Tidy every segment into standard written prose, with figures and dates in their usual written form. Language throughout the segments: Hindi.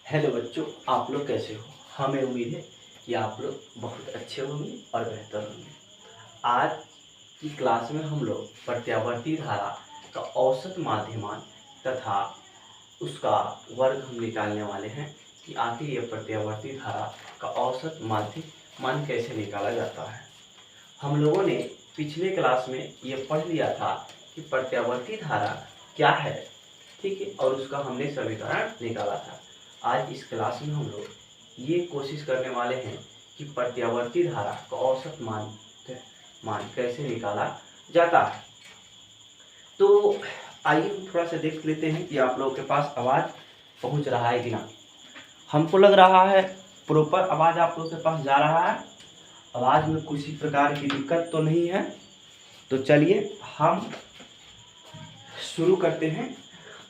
हेलो बच्चों, आप लोग कैसे हो। हमें उम्मीद है कि आप लोग बहुत अच्छे होंगे और बेहतर होंगे। आज की क्लास में हम लोग प्रत्यावर्ती धारा का औसत माध्यमान तथा उसका वर्ग हम निकालने वाले हैं कि आखिर ये प्रत्यावर्ती धारा का औसत माध्यमान कैसे निकाला जाता है। हम लोगों ने पिछले क्लास में ये पढ़ लिया था कि प्रत्यावर्ती धारा क्या है, ठीक है, और उसका हमने समीकरण निकाला था। आज इस क्लास में हम लोग ये कोशिश करने वाले हैं कि प्रत्यावर्ती धारा का औसत मान कैसे निकाला जाता है। तो आइए हम थोड़ा सा देख लेते हैं कि आप लोगों के पास आवाज़ पहुंच रहा है कि ना। हमको लग रहा है प्रॉपर आवाज़ आप लोगों के पास जा रहा है। आवाज़ में किसी प्रकार की दिक्कत तो नहीं है। तो चलिए हम शुरू करते हैं।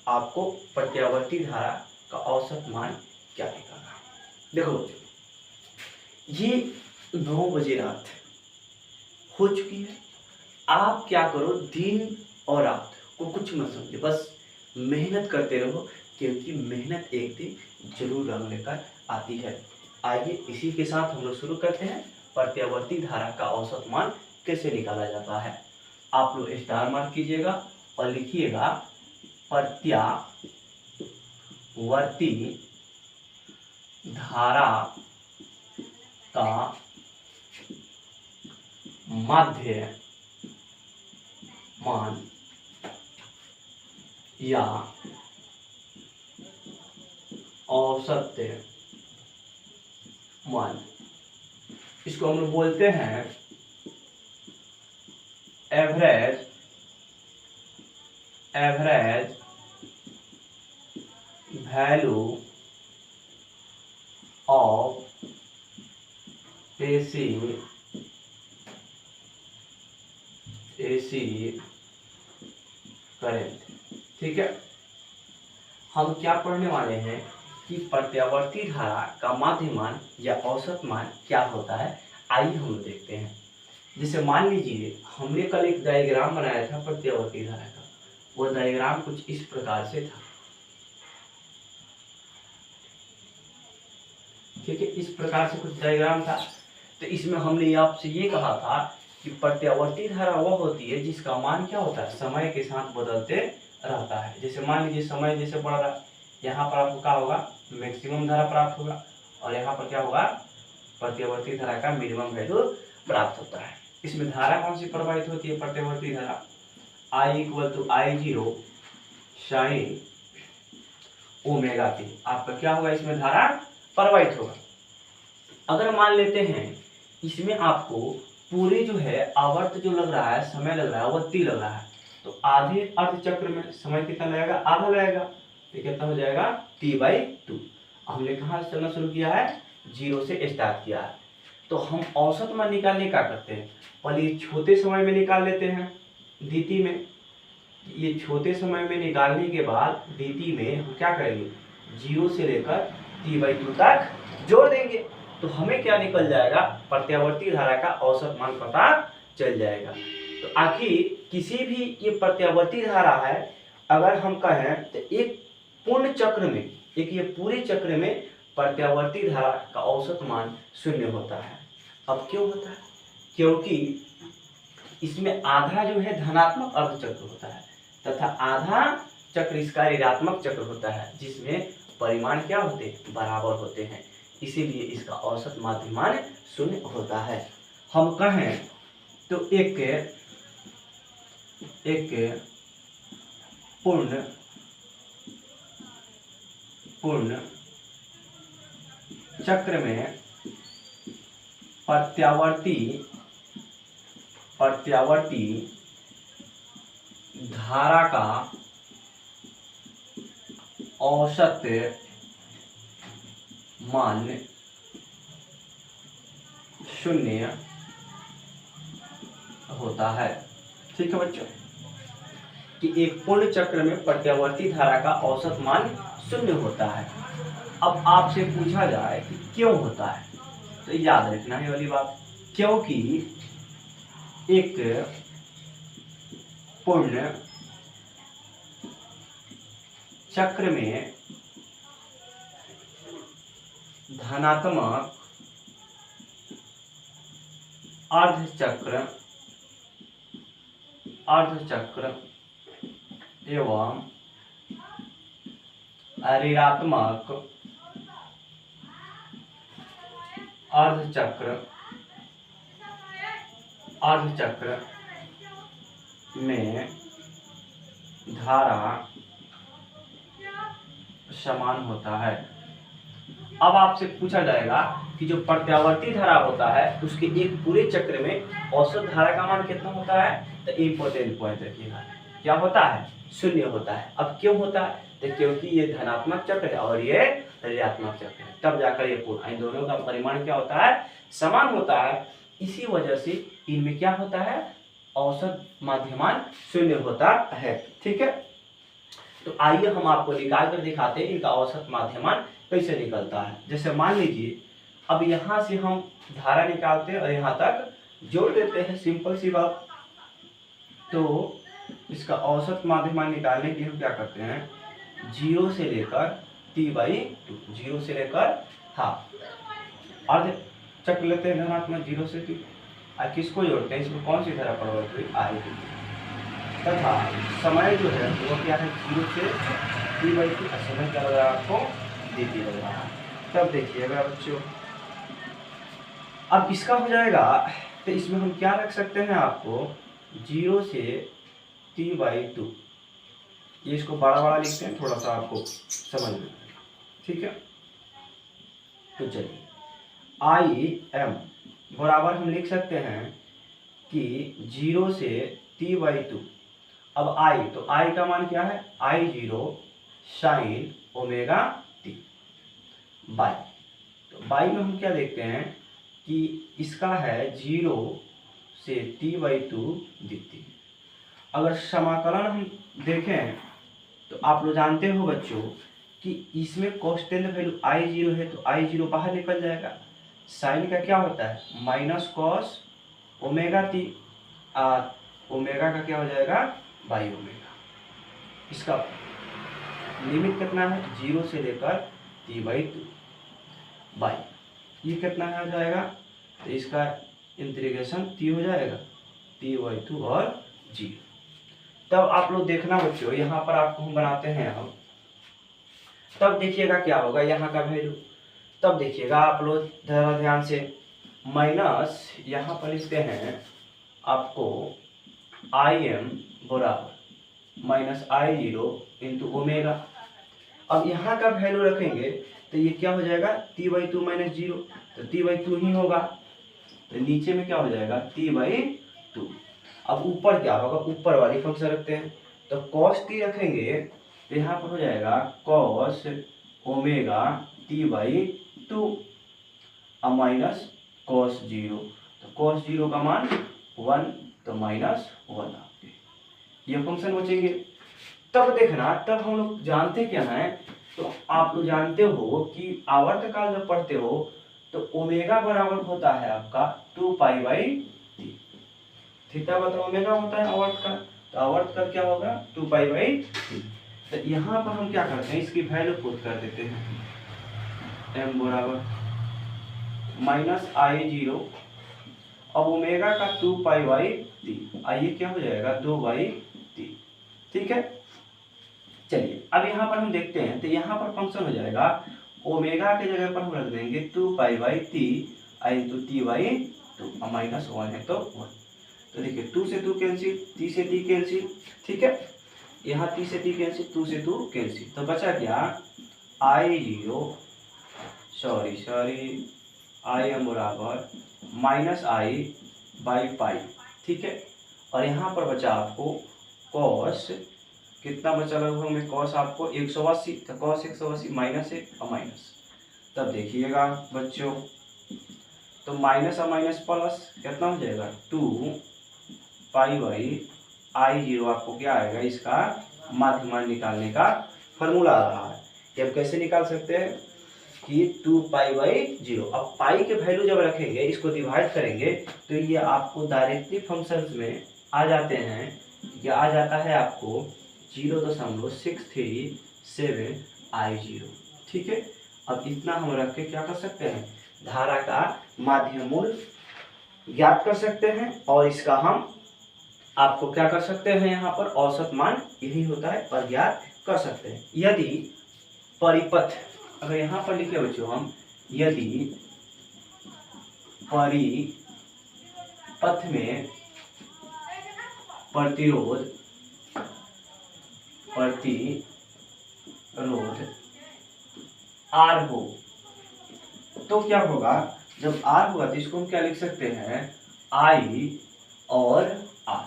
आपको प्रत्यावर्ती धारा का औसत मान क्या निकालना है। देखो बच्चों, ये 9 बजे रात हो चुकी है। आप क्या करो, दिन और रात को कुछ मत समझे, बस मेहनत करते रहो, क्योंकि मेहनत एक दिन जरूर रंग लेकर आती है। आइए इसी के साथ हम लोग शुरू करते हैं। प्रत्यावर्ती धारा का औसत मान कैसे निकाला जाता है। आप लोग स्टार मार्क कीजिएगा और लिखिएगा प्रत्यावर्ती धारा का माध्य मान या औसत मान, इसको हम लोग बोलते हैं average value of AC current. ठीक है, हम क्या पढ़ने वाले हैं कि प्रत्यावर्ती धारा का माध्य मान या औसत मान क्या होता है। आइए हम देखते हैं। जैसे मान लीजिए हमने कल एक डायग्राम बनाया था प्रत्यावर्ती धारा का। वो डायग्राम कुछ इस प्रकार से था। ठीक है, इस प्रकार से कुछ डायग्राम था। तो इसमें हमने आपसे ये कहा था कि प्रत्यावर्ती धारा वह होती है जिसका मान क्या होता है, समय के साथ बदलते रहता है। जैसे मान लीजिए समय जैसे बढ़ रहा है, यहाँ पर आपको क्या होगा, मैक्सिमम धारा प्राप्त होगा, और यहाँ पर क्या होगा, प्रत्यावर्ती धारा का मिनिमम वैल्यू प्राप्त होता है। इसमें धारा कौन सी प्रवाहित होती है, प्रत्यावर्ती धारा I equal to I0 sine omega T. आपका क्या होगा, इसमें धारा प्रवाहित होगा। अगर मान लेते हैं इसमें आपको पूरे जो है आवर्त जो लग रहा है, समय लग रहा है, वह T लग रहा है, तो आधे अर्ध चक्र में समय कितना लगेगा, आधा लगेगा। तो कितना हो जाएगा, T/2। हमने कहाँ से चलना शुरू किया है, 0 से स्टार्ट किया है। तो हम औसत मान निकालने क्या करते हैं, पहले ये छोटे समय में निकाल लेते हैं dt में। ये छोटे समय में निकालने के बाद dt में हम क्या करेंगे, 0 से लेकर T/2 तक जोड़ देंगे, तो हमें क्या निकल जाएगा, प्रत्यावर्ती धारा का औसत मान पता चल जाएगा। तो आखिर किसी भी ये प्रत्यावर्ती धारा है, अगर हम कहें तो एक पूर्ण चक्र में, एक ये पूरे चक्र में प्रत्यावर्ती धारा का औसत मान 0 होता है। अब क्यों होता है, क्योंकि इसमें आधा जो है धनात्मक अर्ध चक्र होता है तथा आधा चक्र इसका ऋणात्मक चक्र होता है, जिसमें परिमाण क्या होते हैं, बराबर होते हैं। इसीलिए इसका औसत माध्य मान 0 होता है। हम कहें तो एक पूर्ण चक्र में प्रत्यावर्ती धारा का औसत मान 0 होता है। ठीक है बच्चों, कि एक पूर्ण चक्र में प्रत्यावर्ती धारा का औसत मान 0 होता है। अब आपसे पूछा जाए कि क्यों होता है, तो याद रखना है वाली बात, क्योंकि एक पूर्ण चक्र में धनात्मक अर्धचक्र एवं ऋणात्मक अर्धचक्र में धारा समान होता है। अब आपसे पूछा जाएगा कि जो प्रत्यावर्ती धारा होता है उसके एक पूरे चक्र में औसत धारा का मान कितना होता है। तो इंपॉर्टेंट पॉइंट रखिएगा, क्या होता है, 0 होता है। अब क्यों होता है, तो क्योंकि ये धनात्मक चक्र है और ये ऋणात्मक चक्र है, तब जाकर ये पूर्ण, इन दोनों का परिमाण क्या होता है, समान होता है। इसी वजह से इनमें क्या होता है, औसत माध्यमान 0 होता है। ठीक है, तो आइए हम आपको निकाल कर दिखाते हैं इनका औसत माध्यमान कैसे निकलता है। जैसे मान लीजिए अब यहाँ से हम धारा निकालते हैं और यहाँ तक जोड़ देते हैं, सिंपल सी बात। तो इसका औसत माध्यमान निकालने के लिए हम क्या करते हैं, 0 से लेकर t/2, 0 से लेकर हाफ अर्ध चक्र लेते हैं धनात्मक 0 से t, और किसको जोड़ते हैं, इसमें कौन सी धारा प्रभावित हुई, i तथा समय जो है वो क्या है, 0 से t/2, समय क्या लग रहा है आपको, dt लग रहा है। तब देखिएगा बच्चों, अब इसका हो जाएगा तो इसमें हम क्या रख सकते हैं, आपको 0 से t/2, ये इसको बड़ा बड़ा लिखते हैं थोड़ा सा आपको समझ में, ठीक है। तो चलिए im बराबर हम लिख सकते हैं कि 0 से t/2, अब i, तो i का मान क्या है, I0 sin omega t by, तो बाई में हम क्या देखते हैं कि इसका है 0 से t/2 dt। अगर समाकलन हम देखें तो आप लोग जानते हो बच्चों कि इसमें कॉन्स्टेंट वैल्यू I0 है, तो I0 बाहर निकल जाएगा। साइन का क्या होता है, माइनस कॉस ओमेगा t, और ओमेगा का क्या हो जाएगा, बाई ओमेगा। इसका लिमिट कितना है, 0 से लेकर t/2 बाई, ये कितना है, आ जाएगा, तो इसका इंटीग्रेशन t हो जाएगा, t/2 और 0। तब आप लोग देखना बच्चों, यहाँ पर आपको हम बनाते हैं हम, तब देखिएगा क्या होगा यहाँ का वैल्यू। तब देखिएगा आप लोग जरा ध्यान से, माइनस यहाँ पर लिखते हैं आपको im बराबर माइनस I0 इंटू ओमेगा। अब यहाँ का वैल्यू रखेंगे तो ये क्या हो जाएगा, t/2 माइनस 0, तो t/2 ही होगा, तो नीचे में क्या हो जाएगा, t/2। अब ऊपर क्या होगा, ऊपर वाली फंक्शन रखते हैं, तो cos t रखेंगे तो यहाँ पर हो जाएगा cos ओमेगा t/2 और माइनस cos 0, तो cos 0 का मान 1, तो माइनस 1 आपके ये फंक्शन बचेंगे। तब देखना, तब हम लोग जानते क्या हैं, तो आप लोग जानते हो कि आवर्तकाल जब पढ़ते हो तो ओमेगा बराबर होता है आपका 2π/t, थीटा बटा ओमेगा होता है आवर्तकाल, तो आवर्तकाल क्या होगा, 2π/t। तो यहाँ पर हम क्या करते हैं, इसकी वैल्यू पुट कर देते हैं, m बराबर माइनस I0, अब ओमेगा का 2π/t, आइए क्या हो जाएगा, 2/t, ठीक है। चलिए अब यहाँ पर हम देखते हैं, तो यहाँ पर फंक्शन हो जाएगा, ओमेगा के जगह पर हम रख देंगे 2π/t इंटू t/2, माइनस 1 है तो 1, तो देखिए 2 से 2 कैंसिल, t से t कैंसिल, ठीक है, यहाँ t से t कैंसिल, 2 से 2 कैंसिल, तो बचा क्या, im बराबर माइनस I/π, ठीक है। और यहाँ पर बचा आपको cos, कितना बचा लगभग में, cos आपको 180, तो cos 180 माइनस 1 और माइनस, तब देखिएगा बच्चों, तो माइनस और माइनस प्लस कितना हो जाएगा, 2π/I0 आपको क्या आएगा, इसका माध्यमान निकालने का फॉर्मूला आ रहा है। ये अब कैसे निकाल सकते हैं कि 2π/0, अब पाई के वैल्यू जब रखेंगे, इसको डिवाइड करेंगे तो ये आपको डायरेक्टली फंक्शंस में आ जाते हैं, ये आ जाता है आपको 0.637 I0, ठीक है। अब इतना हम रख के क्या कर सकते हैं, धारा का माध्य मूल ज्ञात कर सकते हैं और इसका हम आपको क्या कर सकते हैं, यहाँ पर औसत मान यही होता है और ज्ञात कर सकते हैं। यदि परिपथ, अगर यहाँ पर लिखे बच्चों हम, यदि परिपथ में प्रतिरोध R हो तो क्या होगा, जब R होगा तो इसको हम क्या लिख सकते हैं, I और R।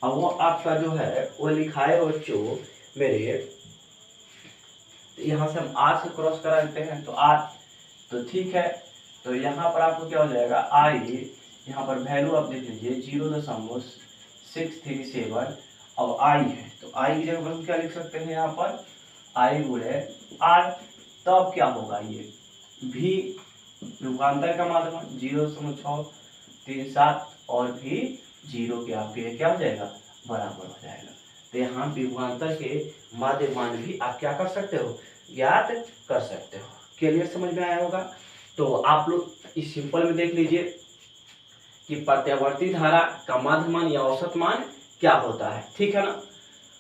अब वो आपका जो है वो लिखा है बच्चों मेरे, यहाँ से हम R से क्रॉस करा देते हैं तो R, तो ठीक है। तो यहाँ पर आपको क्या हो जाएगा, I, यहाँ पर वैल्यू आप देख लीजिए 0.637, अब I है तो I की जगह पर हम क्या लिख सकते हैं, यहाँ पर I गुणे R। तब क्या होगा, ये भी रूपांतर का माध्यम 0.637 और भी 0 के आपके क्या हो जाएगा, बराबर हो जाएगा। तो यहाँ विभवांतर के माध्य मान भी आप क्या कर सकते हो, ज्ञात कर सकते हो। क्लियर समझ में आया होगा। तो आप लोग इस सिंपल में देख लीजिए कि प्रत्यावर्ती धारा का माध्य मान या औसत मान क्या होता है, ठीक है ना।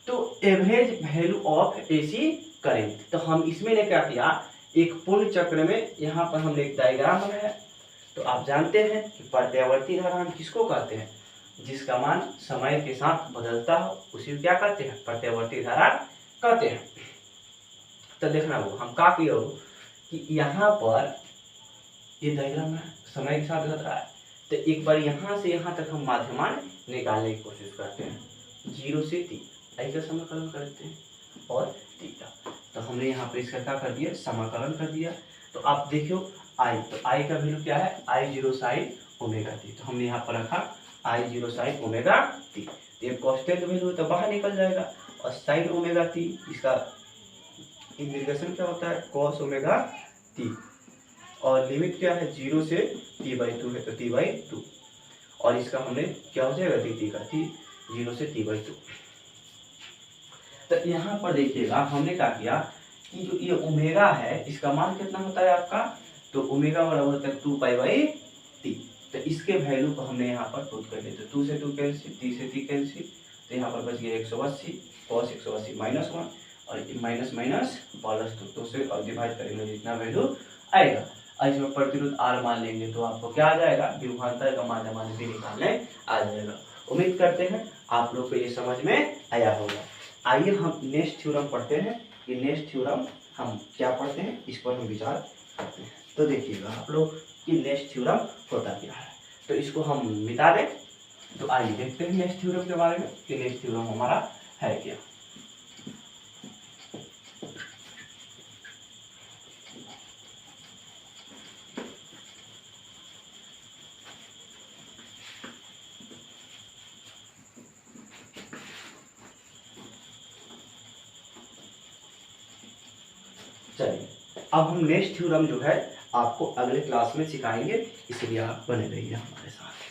तो average value of AC current, तो हम इसमें ने क्या किया, एक पूर्ण चक्र में यहाँ पर हमने एक डायग्राम बनाया। तो आप जानते हैं कि प्रत्यावर्ती धारा हम किसको कहते हैं, जिसका मान समय के साथ बदलता हो उसी को क्या कहते हैं, प्रत्यावर्ती धारा कहते हैं। तो देखना वो हम क्या किया हो कि यहाँ पर ये डायग्राम है, समय के साथ बदल रहा है, तो एक बार यहाँ से यहाँ तक हम माध्यमान निकालने की कोशिश करते हैं। 0 से 3 आई का समाकलन करते हैं और थीटा, तो हमने यहाँ पे इसका क्या कर दिया, समाकलन कर दिया। तो आप देखियो आई, तो आई का वैल्यू क्या है, I0 sin ओमेगा टी, तो हमने यहाँ पर रखा I0 sin ओमेगा टी। ये कांस्टेंट वैल्यू तो बाहर निकल जाएगा और sin ओमेगा टी इसका इंटीग्रेशन क्या होता है, cos ओमेगा टी, और लिमिट क्या है 0 से t/2 है तो t/2, और इसका हमने क्या हो जाएगा dt का t 0 से t/2। तो यहाँ पर देखिएगा हमने क्या किया कि जो ये ओमेगा है इसका मान कितना होता है आपका, तो ओमेगा बराबर होता है 2π/t। तो इसके वैल्यू को हमने यहाँ पर पुट कर दिया, तो 2 से 2 कैंसिल, t से t कैंसिल, तो यहाँ पर बच गया 180, cos 180 -1 और माइनस माइनस प्लस 2 से और डिवाइड करेंगे जितना वैल्यू आएगा। और इसमें प्रतिरोध R मान लेंगे तो आपको क्या आ जाएगा, विभवांतर का मान भी निकालने आ जाएगा। उम्मीद करते हैं आप लोग को ये समझ में आया होगा। आइए हम नेक्स्ट थ्योरम पढ़ते हैं। ये नेक्स्ट थ्योरम हम क्या पढ़ते हैं, इस पर हम विचार करते हैं। तो देखिएगा आप लोग कि नेक्स्ट थ्योरम होता क्या है, तो इसको हम मिटा दें। तो आइए देखते हैं नेक्स्ट थ्योरम के बारे में कि नेक्स्ट थ्योरम हमारा है क्या। चलिए अब हम नेक्स्ट थ्योरम जो है आपको अगले क्लास में सिखाएंगे, इसलिए आप बने रहिए हमारे साथ।